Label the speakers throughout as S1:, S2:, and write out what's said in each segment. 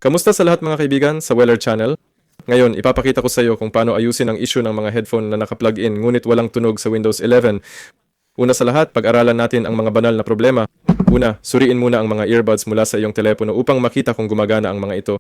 S1: Kamusta sa lahat mga kaibigan sa Weller Channel? Ngayon, ipapakita ko sa iyo kung paano ayusin ang issue ng mga headphone na naka-plug-in ngunit walang tunog sa Windows 11. Una sa lahat, pag-aralan natin ang mga banal na problema. Una, suriin muna ang mga earbuds mula sa iyong telepono upang makita kung gumagana ang mga ito.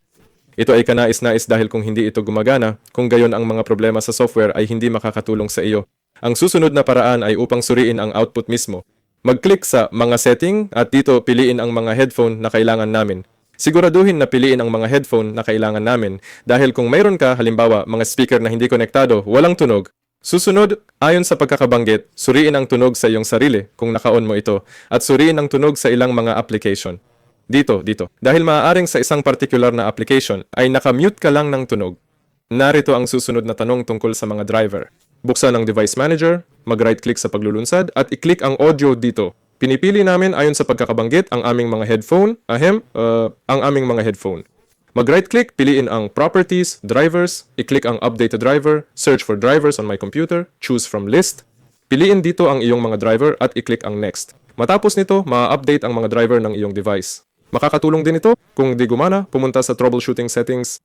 S1: Ito ay kanais-nais dahil kung hindi ito gumagana, kung gayon ang mga problema sa software ay hindi makakatulong sa iyo. Ang susunod na paraan ay upang suriin ang output mismo. Mag-click sa mga setting at dito piliin ang mga headphone na kailangan namin. Siguraduhin na piliin ang mga headphone na kailangan namin dahil kung mayroon ka, halimbawa, mga speaker na hindi konektado, walang tunog. Susunod, ayon sa pagkakabanggit, suriin ang tunog sa iyong sarili kung naka-on mo ito at suriin ang tunog sa ilang mga application. Dito. Dahil maaaring sa isang particular na application ay naka-mute ka lang ng tunog. Narito ang susunod na tanong tungkol sa mga driver. Buksan ang device manager, mag-right-click sa paglulunsad at i-click ang audio dito. Pinipili namin ayon sa pagkakabanggit ang aming mga headphone, ang aming mga headphone. Mag-right-click, piliin ang Properties, Drivers, i-click ang Update to Driver, search for drivers on my computer, choose from list. Piliin dito ang iyong mga driver at i-click ang Next. Matapos nito, ma-update ang mga driver ng iyong device. Makakatulong din ito kung di gumana, pumunta sa troubleshooting settings.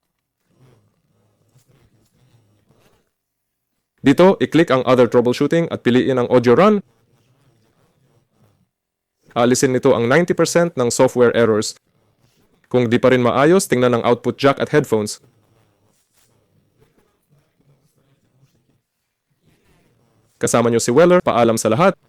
S1: Dito, i-click ang Other Troubleshooting at piliin ang Audio Run. Alisin nito ang 90% ng software errors. Kung di pa rin maayos, tingnan ang output jack at headphones. Kasama nyo si Weller, paalam sa lahat.